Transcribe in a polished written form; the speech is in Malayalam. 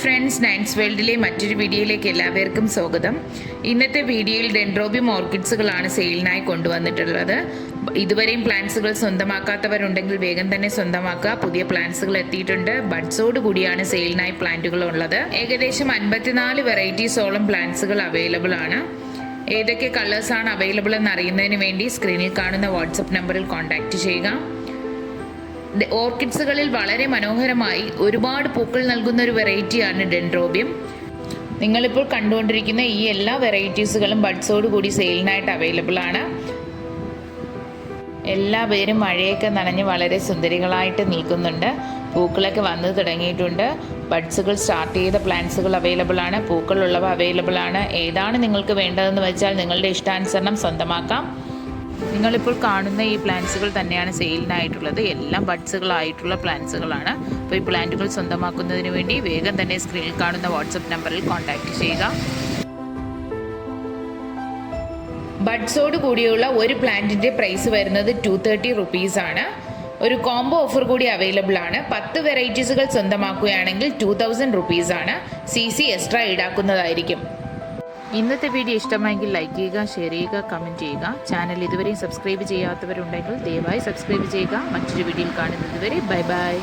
ഫ്രണ്ട്സ്, നയൻസ് വേൾഡിലെ മറ്റൊരു വീഡിയോയിലേക്ക് എല്ലാവർക്കും സ്വാഗതം. ഇന്നത്തെ വീഡിയോയിൽ ഡെൻഡ്രോബിയം ഓർക്കിഡ്സുകളാണ് സെയിലിനായി കൊണ്ടുവന്നിട്ടുള്ളത്. ഇതുവരെയും പ്ലാന്റ്സുകൾ സ്വന്തമാക്കാത്തവരുണ്ടെങ്കിൽ വേഗം തന്നെ സ്വന്തമാക്കുക. പുതിയ പ്ലാന്റ്സുകൾ എത്തിയിട്ടുണ്ട്. ബഡ്സോട് കൂടിയാണ് സെയിലിനായി പ്ലാന്റുകൾ ഉള്ളത്. ഏകദേശം 54 വെറൈറ്റീസോളം പ്ലാന്റ്സുകൾ അവൈലബിൾ ആണ്. ഏതൊക്കെ കളേഴ്സാണ് അവൈലബിൾ എന്ന് അറിയുന്നതിന് വേണ്ടി സ്ക്രീനിൽ കാണുന്ന വാട്സപ്പ് നമ്പറിൽ കോൺടാക്റ്റ് ചെയ്യുക. ഓർക്കിഡ്സുകളിൽ വളരെ മനോഹരമായി ഒരുപാട് പൂക്കൾ നൽകുന്ന ഒരു വെറൈറ്റിയാണ് ഡെൻഡ്രോബിയം. നിങ്ങളിപ്പോൾ കണ്ടുകൊണ്ടിരിക്കുന്ന ഈ എല്ലാ വെറൈറ്റീസുകളും ബഡ്സോട് കൂടി സെയിലിനായിട്ട് അവൈലബിൾ ആണ്. എല്ലാ പേരും മഴയൊക്കെ നനഞ്ഞ് വളരെ സുന്ദരികളായിട്ട് നിൽക്കുന്നുണ്ട്. പൂക്കളൊക്കെ വന്നു തുടങ്ങിയിട്ടുണ്ട്. ബഡ്സുകൾ സ്റ്റാർട്ട് ചെയ്ത പ്ലാന്റ്സുകൾ അവൈലബിൾ ആണ്. പൂക്കളുള്ളവ അവൈലബിൾ ആണ്. ഏതാണ് നിങ്ങൾക്ക് വേണ്ടതെന്ന് വെച്ചാൽ നിങ്ങളുടെ ഇഷ്ടാനുസരണം സ്വന്തമാക്കാം. നിങ്ങളിപ്പോൾ കാണുന്ന ഈ പ്ലാന്റ്സുകൾ തന്നെയാണ് സെയിലിനായിട്ടുള്ളത്. എല്ലാം ബഡ്സുകളായിട്ടുള്ള പ്ലാന്റ്സുകളാണ്. അപ്പോൾ ഈ പ്ലാന്റുകൾ സ്വന്തമാക്കുന്നതിന് വേണ്ടി വേഗം തന്നെ സ്ക്രീനിൽ കാണുന്ന വാട്സപ്പ് നമ്പറിൽ കോൺടാക്റ്റ് ചെയ്യുക. ബഡ്സോട് കൂടിയുള്ള ഒരു പ്ലാന്റിൻ്റെ പ്രൈസ് വരുന്നത് 230 റുപ്പീസ് ആണ്. ഒരു കോംബോ ഓഫർ കൂടി അവൈലബിൾ ആണ്. 10 വെറൈറ്റീസുകൾ സ്വന്തമാക്കുകയാണെങ്കിൽ 2000 റുപ്പീസ് ആണ്. CC എക്സ്ട്രാ ഈടാക്കുന്നതായിരിക്കും. ഇന്നത്തെ വീഡിയോ ഇഷ്ടമായെങ്കിൽ ലൈക്ക് ചെയ്യുക, ഷെയർ ചെയ്യുക, കമൻറ്റ് ചെയ്യുക. ചാനൽ ഇതുവരെയും സബ്സ്ക്രൈബ് ചെയ്യാത്തവരുണ്ടെങ്കിൽ ദയവായി സബ്സ്ക്രൈബ് ചെയ്യുക. മറ്റൊരു വീഡിയോയിൽ കാണുന്നത് വരെ ബൈ ബൈ.